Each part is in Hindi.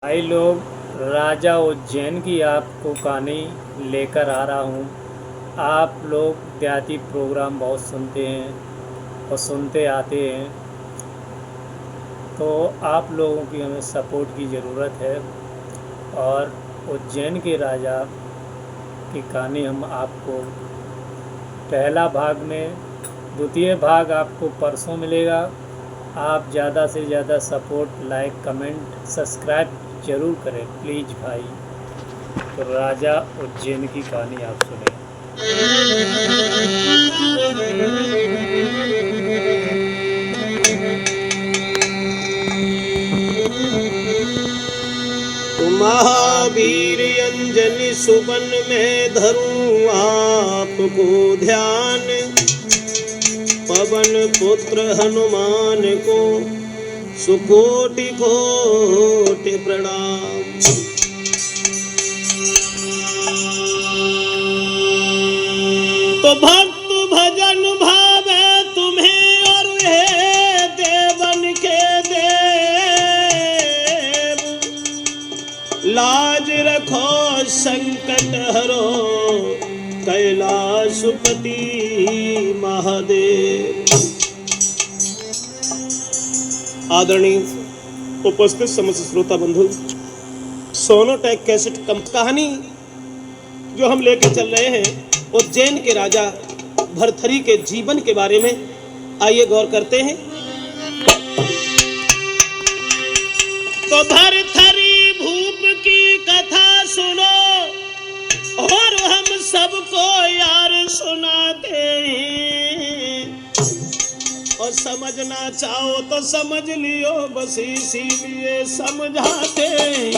भाई लोग, राजा उज्जैन की आपको कहानी लेकर आ रहा हूँ। आप लोग देहाती प्रोग्राम बहुत सुनते हैं और सुनते आते हैं, तो आप लोगों की हमें सपोर्ट की ज़रूरत है। और उज्जैन के राजा की कहानी हम आपको पहला भाग में, द्वितीय भाग आपको परसों मिलेगा। आप ज़्यादा से ज़्यादा सपोर्ट, लाइक, कमेंट, सब्सक्राइब ज़रूर करें प्लीज़ भाई। तो राजा उज्जैन की कहानी आप सुने। महावीर अंजनी सुबन में धरूं आपको ध्यान, पवन पुत्र हनुमान को सुकोटि कोटि प्रणाम। तो भक्त भजन भावे तुम्हें और हे देवन के देव, लाज रखो संकट हरो कैलाशपति महादेव। आदरणीय उपस्थित समस्त श्रोता बंधु, सोनोटेक कैसेट कहानी जो हम लेके चल रहे हैं उज्जैन के राजा भरथरी के जीवन के बारे में, आइए गौर करते हैं। तो भरथरी भूप की कथा सुनो और हम सबको यार सुनाते हैं, और समझना चाहो तो समझ लियो, बस इसीलिए समझाते हैं।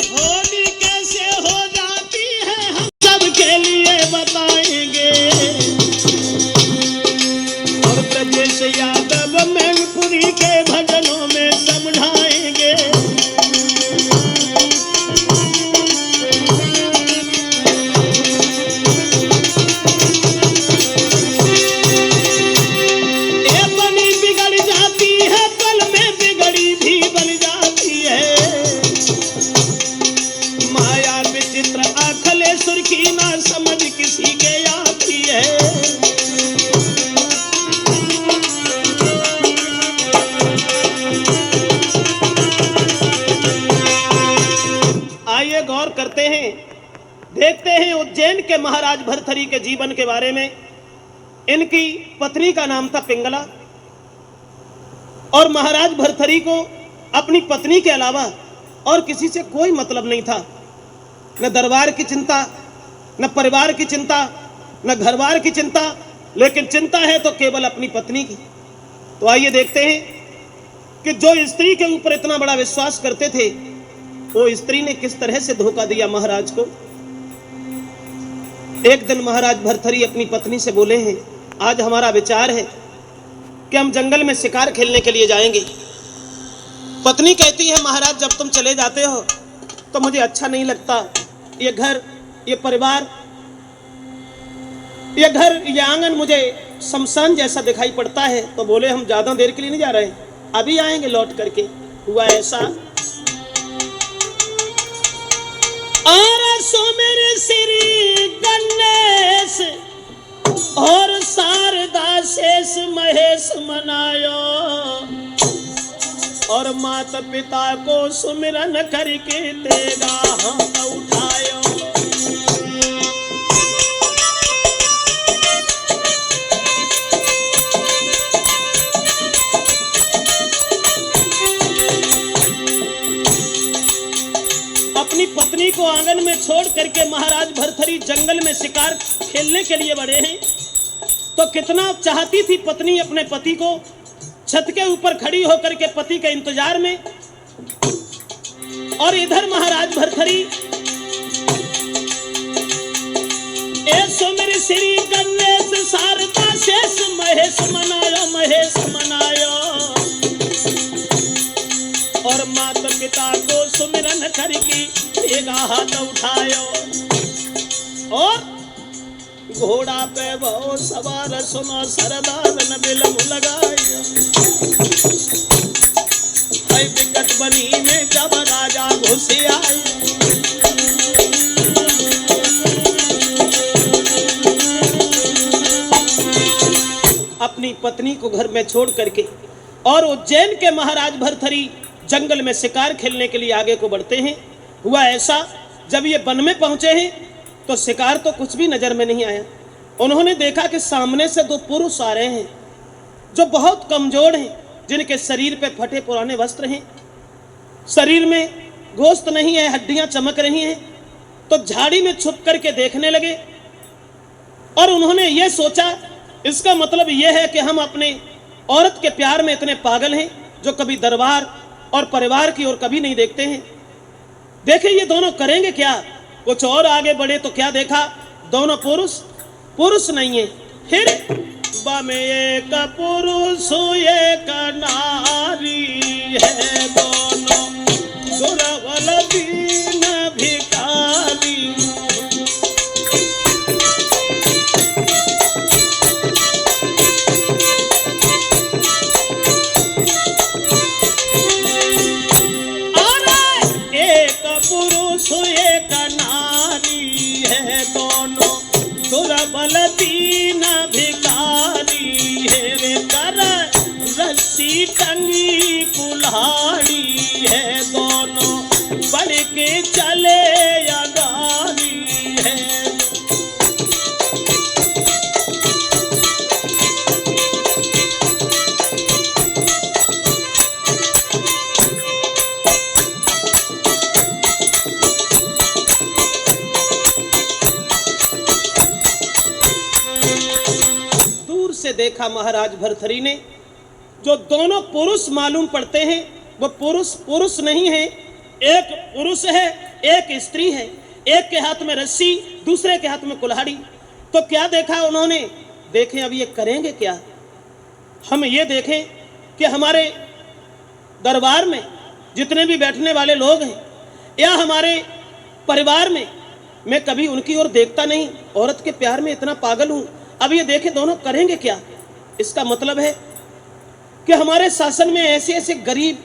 होली कैसे हो जाती है हम सबके लिए बताएंगे, और ब्रजेश यादव मैनपुरी के भजनों में समझाएंगे। ये बनी बिगड़ जाती है, पल में बिगड़ी भी बन जाती है। माया विचित्र अखिलेश्वर की ना समझ किसी के आती है। आइए गौर करते हैं, देखते हैं उज्जैन के महाराज भरथरी के जीवन के बारे में। इनकी पत्नी का नाम था पिंगला, और महाराज भरथरी को अपनी पत्नी के अलावा और किसी से कोई मतलब नहीं था। न दरबार की चिंता, न परिवार की चिंता, न घरबार की चिंता, लेकिन चिंता है तो केवल अपनी पत्नी की। तो आइए देखते हैं कि जो स्त्री के ऊपर इतना बड़ा विश्वास करते थे, वो स्त्री ने किस तरह से धोखा दिया महाराज को। एक दिन महाराज भरथरी अपनी पत्नी से बोले हैं, आज हमारा विचार है कि हम जंगल में शिकार खेलने के लिए जाएंगे। पत्नी कहती है, महाराज जब तुम चले जाते हो तो मुझे अच्छा नहीं लगता। ये घर, ये परिवार, ये घर, ये आंगन मुझे शमशान जैसा दिखाई पड़ता है। तो बोले, हम ज्यादा देर के लिए नहीं जा रहे, अभी आएंगे लौट करके। हुआ ऐसा, सो मेरे श्री गणेश और शारदा शेष महेश मनायो, और माता पिता को सुमिरन करके देगा हाथ उठायो। अपनी पत्नी को आंगन में छोड़ करके महाराज भरथरी जंगल में शिकार खेलने के लिए बढ़े हैं। तो कितना चाहती थी पत्नी अपने पति को। छत के ऊपर खड़ी होकर के पति के इंतजार में, और इधर महाराज भरथरी, ऐसो मेरे श्री गणेश शारदा शेष महेश मनायो, महेश मनायो, और माता पिता को सुमिरन करके एक हाथ उठायो और घोड़ा पे वो सवार सुनो सरदार न बिलम लगायो। विकट बनी में जब राजा घुस आए, अपनी पत्नी को घर में छोड़ करके और उज्जैन के महाराज भर्तहरि जंगल में शिकार खेलने के लिए आगे को बढ़ते हैं। हुआ ऐसा, जब ये वन में पहुंचे हैं तो शिकार तो कुछ भी नजर में नहीं आया। उन्होंने देखा कि सामने से दो पुरुष आ रहे हैं जो बहुत कमजोर हैं, जिनके शरीर पे फटे पुराने वस्त्र हैं, शरीर में गोश्त नहीं है, हड्डियां चमक रही हैं। तो झाड़ी में छुप करके देखने लगे और उन्होंने ये सोचा, इसका मतलब यह है कि हम अपने औरत के प्यार में इतने पागल हैं जो कभी दरबार और परिवार की ओर कभी नहीं देखते हैं। देखे ये दोनों करेंगे क्या। कुछ और आगे बढ़े तो क्या देखा, दोनों पुरुष नहीं है, फिर बम एक पुरुष एक नारी है, दोनों दुर्बल दीन भिखारी। एक नारी है, दोनों दुर्बल दीन भिखारी है। रे कर रस्सी टंगी कुल्हाड़ी है, दोनों बढ़ के चले अगारी है। देखा महाराज भर्तहरि ने, जो दोनों पुरुष मालूम पड़ते हैं वो पुरुष नहीं है, एक पुरुष है एक स्त्री है, एक के हाथ में रस्सी दूसरे के हाथ में कुल्हाड़ी। तो क्या देखा उन्होंने, देखें अब ये करेंगे क्या। हम ये देखें कि हमारे दरबार में जितने भी बैठने वाले लोग हैं या हमारे परिवार में, मैं कभी उनकी ओर देखता नहीं, औरत के प्यार में इतना पागल हूं। अब ये देखें दोनों करेंगे क्या। इसका मतलब है कि हमारे शासन में ऐसे ऐसे गरीब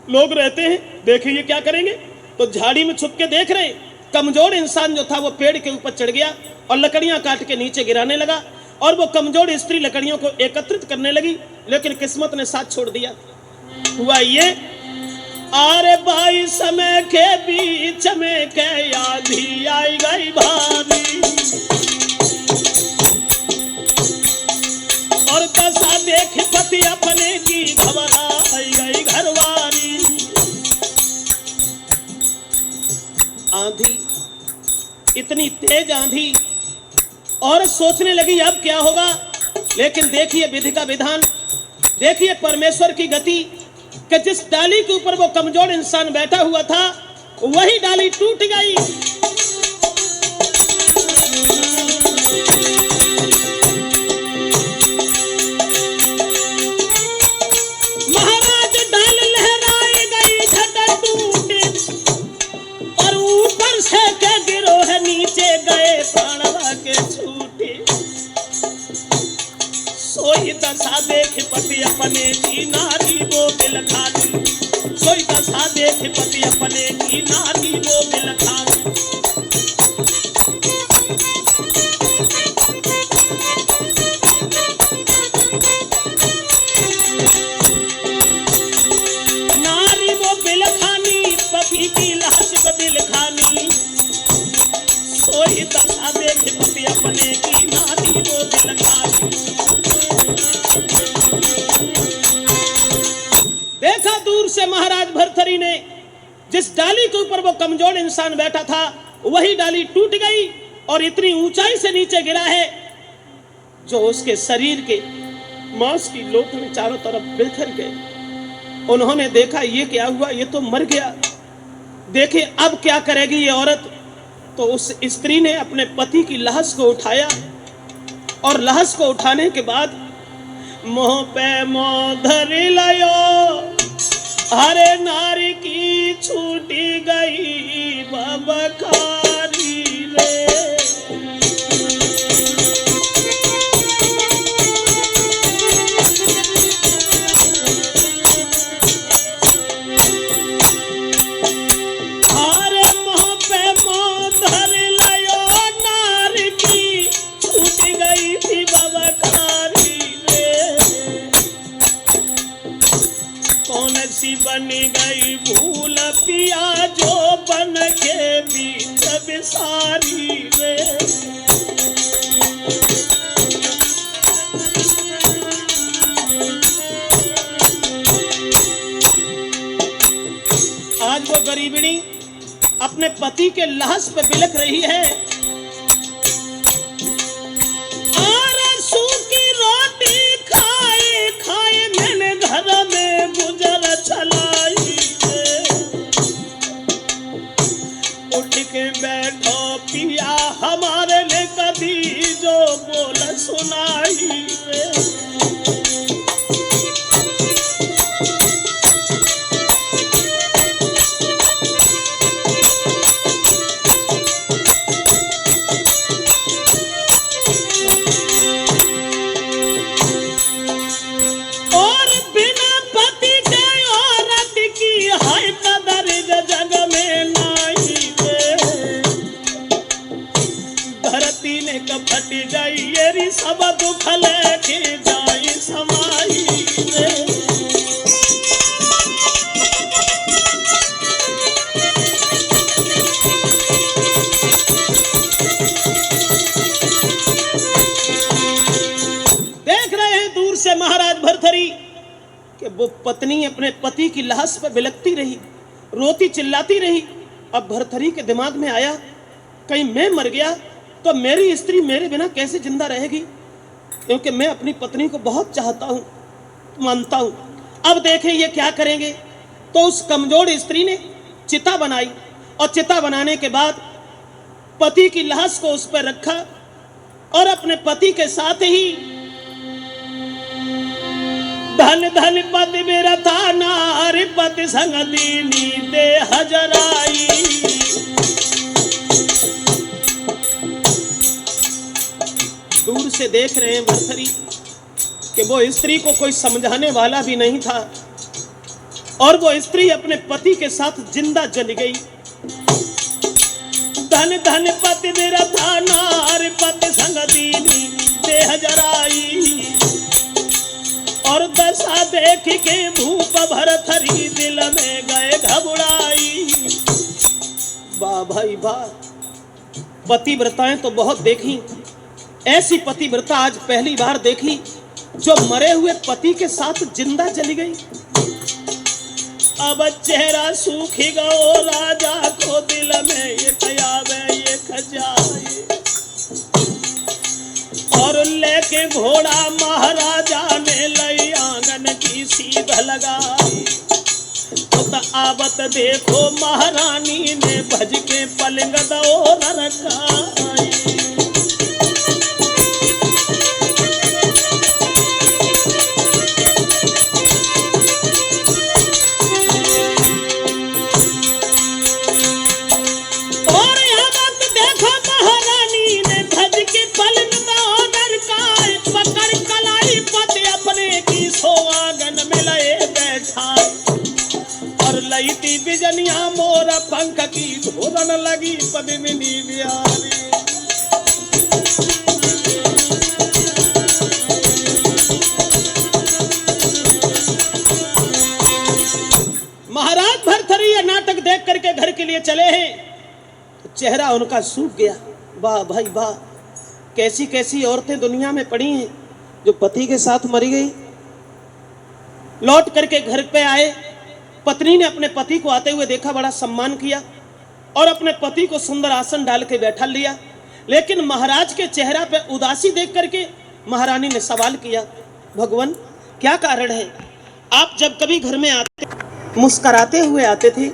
लोग रहते हैं, देखिए ये क्या करेंगे। तो झाड़ी में छुप के देख रहे, कमजोर इंसान जो था वो पेड़ के ऊपर चढ़ गया और लकड़ियां काट के नीचे गिराने लगा और वो कमजोर स्त्री लकड़ियों को एकत्रित करने लगी, लेकिन किस्मत ने साथ छोड़ दिया। हुआ ये, अरे भाई समय के बीच में के आंधी आई गई भारी, और दशा देख पति अपने की घबराई गई घरवारी। आंधी, इतनी तेज आंधी, और सोचने लगी अब क्या होगा। लेकिन देखिए विधि का विधान, देखिए परमेश्वर की गति कि जिस डाली के ऊपर वो कमजोर इंसान बैठा हुआ था वही डाली टूट गई। महाराज डाल लहराई गई झट टूटे, और ऊपर से के गिरो है नीचे गए प्राणवा के छूटे। सोई दशा देख पति अपने की नारी वो बिल खानी, सोई दशा देख पति अपने की नारी वो बिल खानी। नारी वो बिल खानी, पति की लाश को बिल खानी। सोई दशा देख पति अपने की नारी वो बिल खानी। देखा दूर से महाराज भर्तहरि ने, जिस डाली के ऊपर वो कमजोर इंसान बैठा था वही डाली टूट गई और इतनी ऊंचाई से नीचे गिरा है जो उसके शरीर के मांस की लोथड़े चारों तरफ बिखर गए। उन्होंने देखा ये क्या हुआ, ये तो मर गया। देखे अब क्या करेगी ये औरत। तो उस स्त्री ने अपने पति की लाश को उठाया और लाश को उठाने के बाद मोह पे मोह धरि लायो, हरे नारी की छूटी गई बबकारी रे। बनी गई भूल पिया जो बन के बीच बिसारी रे। आज वो गरीबिणी अपने पति के लाश पे बिलख रही है और सूखी रोटी खाए खाए मैंने घर में गुजर चलाई है। उठ के बैठो पिया हमारे लिए कभी जो बोल सुनाई रे। फट जाई येरी सब दुख लेके जाई समाई रे। देख रहे हैं दूर से महाराज भरथरी कि वो पत्नी अपने पति की लाश पर बिलखती रही, रोती चिल्लाती रही। अब भरथरी के दिमाग में आया कहीं मैं मर गया तो मेरी स्त्री मेरे बिना कैसे जिंदा रहेगी, क्योंकि मैं अपनी पत्नी को बहुत चाहता हूं, मानता हूं। अब देखें ये क्या करेंगे। तो उस कमजोर स्त्री ने चिता बनाई और चिता बनाने के बाद पति की लाश को उस पर रखा और अपने पति के साथ ही धन धन पति मेरा था नारी पति संग दीनी दे हजराई। दूर से देख रहे हैं भरथरी कि वो स्त्री को कोई समझाने वाला भी नहीं था और वो स्त्री अपने पति के साथ जिंदा जल गई। धन धन पति मेरा था नारी पति संग दीनी दे हजराई। और दशा देख के भूप भरथरी दिल में गए घबराई। वाह भाई वाह, पतिव्रताएं तो बहुत देखी, ऐसी पतिव्रता आज पहली बार देखी जो मरे हुए पति के साथ जिंदा चली गई। अब चेहरा सूखी गो राजा को दिल में ये कयावे ये खजाए। और लेके घोड़ा महाराजा ने लई आंगन की सीध लगाई। तो आवत देखो महारानी ने भज के पलंग दो रखाई। बिजनिया मोर पंख की धोरन लगी पद्मिनी बिहारी। महाराज भरथरी ये नाटक देख करके घर के लिए चले हैं तो चेहरा उनका सूख गया। वाह भाई वाह, कैसी कैसी औरतें दुनिया में पड़ी हैं जो पति के साथ मरी गई। लौट करके घर पे आए, पत्नी ने अपने पति को आते हुए देखा, बड़ा सम्मान किया और अपने पति को सुंदर आसन डाल के बैठा लिया। लेकिन महाराज के चेहरा पे उदासी देख करके महारानी ने सवाल किया, भगवान क्या कारण है? आप जब कभी घर में आते मुस्कुराते हुए आते थे,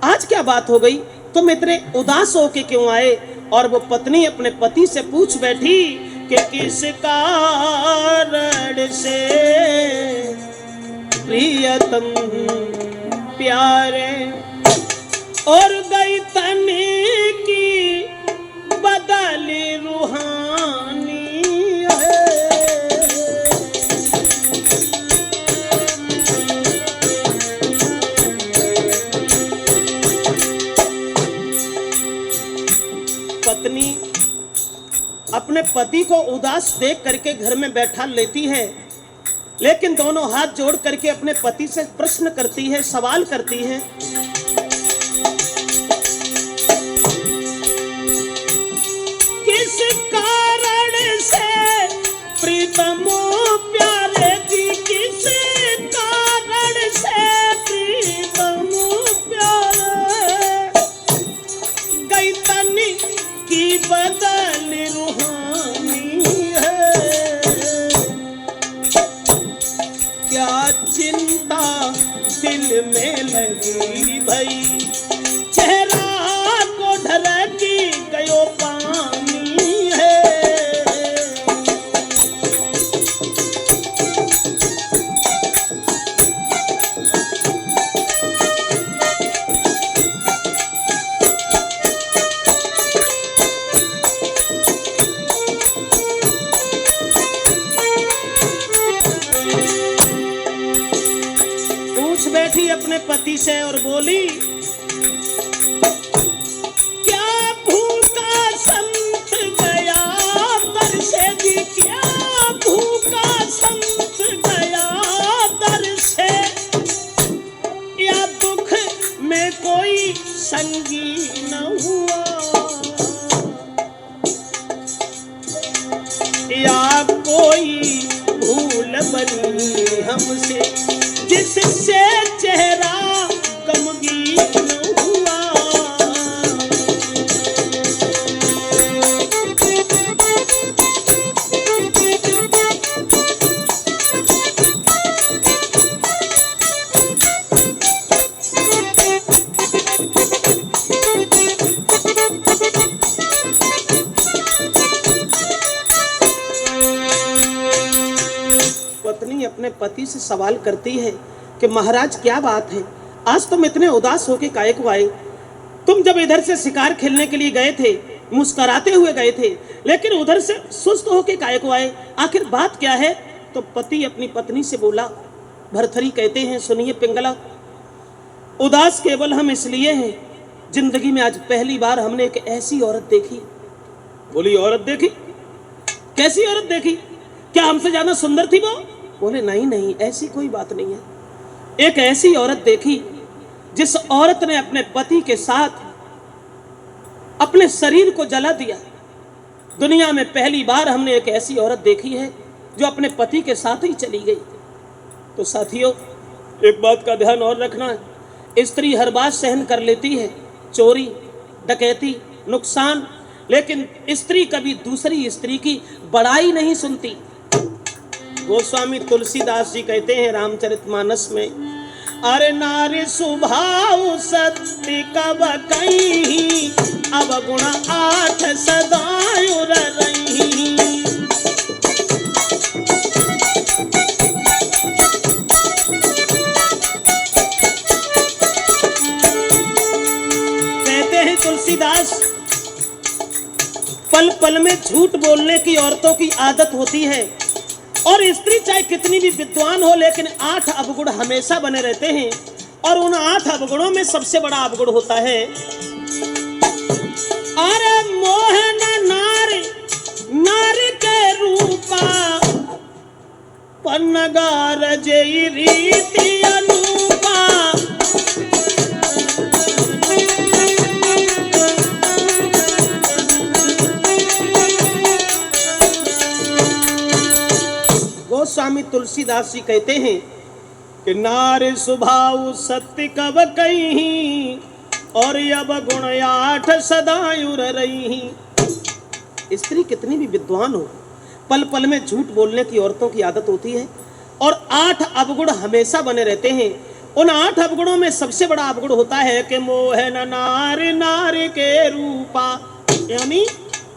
आज क्या बात हो गई? तुम इतने उदास होके क्यों आए? और वो पत्नी अपने पति से पूछ बैठी कि किस कारण से प्रियतम प्यारे और गई तनी की बदली रूहानी है। पत्नी अपने पति को उदास देख करके घर में बैठा लेती है, लेकिन दोनों हाथ जोड़ करके अपने पति से प्रश्न करती है, सवाल करती है। किस कारण से प्रीतमो प्यारे जी, किस कारण से प्रीतमो प्यारे गई तनी की बदल रूहानी है। क्या चिंता दिल में लगी भई, चेहरा को ढलकी गयो पानी है। पूछ बैठी अपने पति से और बोली, क्या भूखा संत गया दर से जी, क्या भूखा संत गया दर से, या दुख में कोई संगी न हुआ, या कोई भूल बनी हमसे जिससे चेहरा गमगीन हुआ। पत्नी अपने पति से सवाल करती है कि महाराज क्या बात है, आज तुम इतने उदास होके काहे को आए? तुम जब इधर से शिकार खेलने के लिए गए थे, मुस्कुराते हुए गए थे, लेकिन उधर से सुस्त होके काहे को आए? आखिर बात क्या है? तो पति अपनी पत्नी से बोला। भरथरी कहते हैं, सुनिए पिंगला, उदास केवल हम इसलिए हैं, जिंदगी में आज पहली बार हमने एक ऐसी औरत देखी। बोली, औरत देखी? कैसी औरत देखी? क्या हमसे ज्यादा सुंदर थी वो? बोले, नहीं नहीं, ऐसी कोई बात नहीं है। एक ऐसी औरत देखी जिस औरत ने अपने पति के साथ अपने शरीर को जला दिया। दुनिया में पहली बार हमने एक ऐसी औरत देखी है जो अपने पति के साथ ही चली गई। तो साथियों, एक बात का ध्यान और रखना है, स्त्री हर बात सहन कर लेती है, चोरी, डकैती, नुकसान, लेकिन स्त्री कभी दूसरी स्त्री की बड़ाई नहीं सुनती। गोस्वामी तुलसीदास जी कहते हैं रामचरितमानस में, अरे नारी स्वभाव सत्य कब कहीं, अब गुण 8 सदायुर रही। कहते हैं तुलसीदास, पल पल में झूठ बोलने की औरतों की आदत होती है, और स्त्री चाहे कितनी भी विद्वान हो, लेकिन 8 अवगुण हमेशा बने रहते हैं। और उन 8 अवगुणों में सबसे बड़ा अवगुण होता है, अरे मोहन नारी, नारी के रूपा, पन्नगार जई रीति अनूपा। गोस्वामी तुलसीदास जी कहते हैं कि नारी स्वभाव सत्य कब कहीं, और अब गुण 8 सदायुर रही। स्त्री कितनी भी विद्वान हो, पल पल में झूठ बोलने की औरतों की आदत होती है, और 8 अवगुण हमेशा बने रहते हैं। उन 8 अवगुणों में सबसे बड़ा अवगुण होता है कि मोहन नारी, नारी के रूपा, यानी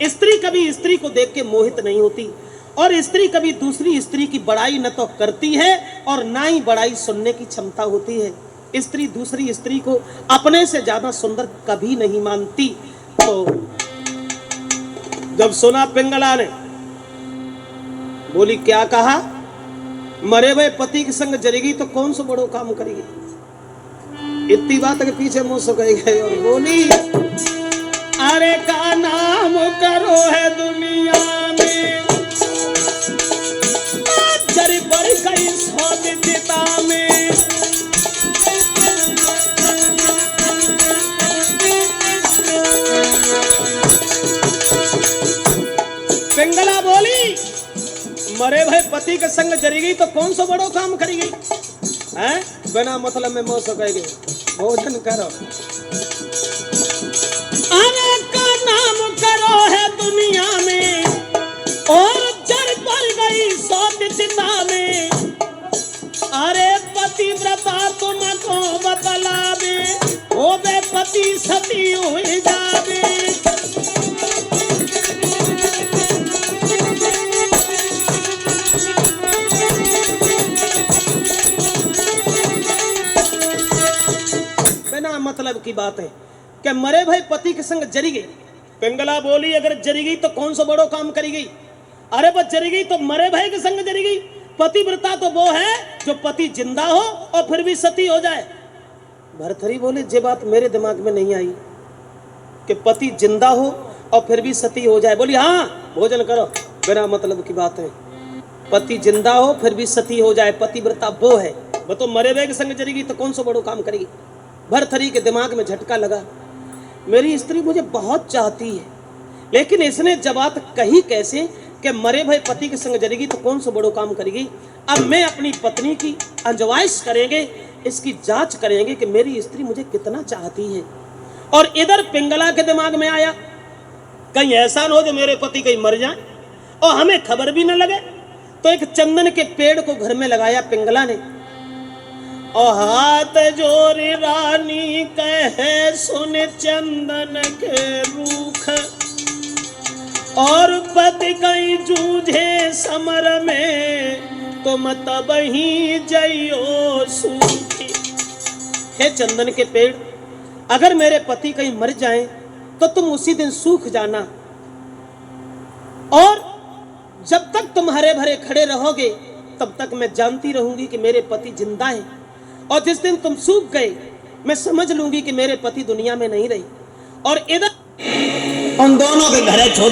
स्त्री कभी स्त्री को देख के मोहित नहीं होती, और स्त्री कभी दूसरी स्त्री की बड़ाई न तो करती है और ना ही बड़ाई सुनने की क्षमता होती है। स्त्री दूसरी स्त्री को अपने से ज्यादा सुंदर कभी नहीं मानती। तो जब सुना पिंगला ने, बोली क्या कहा, मरे हुए पति के संग जरेगी तो कौन सा बड़ो काम करेगी। इतनी बात के पीछे मुंह सुखाई गए और बोली, अरे का नाम करो है दुनिया में, जरी बढ़ गई सौदिता में। पिंगला बोली, मरे भाई पति के संग जरेगी तो कौन सा बड़ो काम करेगी हैं? बिना मतलब में मुंह सुखाएगी। भोजन करो, अरे का नाम करो है दुनिया में, और जर पड़ गई सौदिता में। अरे पतिव्रता तुमको बतलावे, ओ बे पति सती हुई जावे। बिना मतलब की बात है कि मरे भाई पति के संग जरी गई। पिंगला बोली, अगर जरी गई तो कौन सा बड़ो काम करी गई। अरे बस जरी गई तो मरे भाई के संग जरी गई। पतिव्रता तो वो है जो पति जिंदा हो और फिर भी सती हो जाए। भरथरी बोले, ये बात मेरे दिमाग में नहीं आई कि पति जिंदा हो और फिर भी सती हो जाए। बोली हाँ, भोजन करो, बिना मतलब की बात है। पति जिंदा हो फिर भी सती हो जाए, पतिव्रता वो है। वो तो मरे भाई के संग जरेगी तो कौन सा बड़ो काम करेगी। भरथरी के दिमाग में झटका लगा, मेरी स्त्री मुझे बहुत चाहती है, लेकिन इसने जब बात कही कैसे कि मरे भाई पति के संग जरेगी तो कौन सा बड़ो काम करेगी। अब मैं अपनी पत्नी की अंजवाइश करेंगे, इसकी जांच करेंगे कि मेरी स्त्री मुझे कितना चाहती है। और इधर पिंगला के दिमाग में आया, कहीं ऐसा न हो जो मेरे पति कहीं मर जाए और हमें खबर भी न लगे। तो एक चंदन के पेड़ को घर में लगाया पिंगला ने, और हाथ जोड़ी रानी कहे सुन चंदन के रूख, और पति कहीं जूझे समर में तुम तब ही जइयो सूखी। हे चंदन के पेड़, अगर मेरे पति कहीं मर जाएं तो तुम उसी दिन सूख जाना, और जब तक तुम हरे भरे खड़े रहोगे तब तक मैं जानती रहूंगी कि मेरे पति जिंदा हैं, और जिस दिन तुम सूख गए मैं समझ लूंगी कि मेरे पति दुनिया में नहीं रही। और इधर उन दोनों के घरे छोड़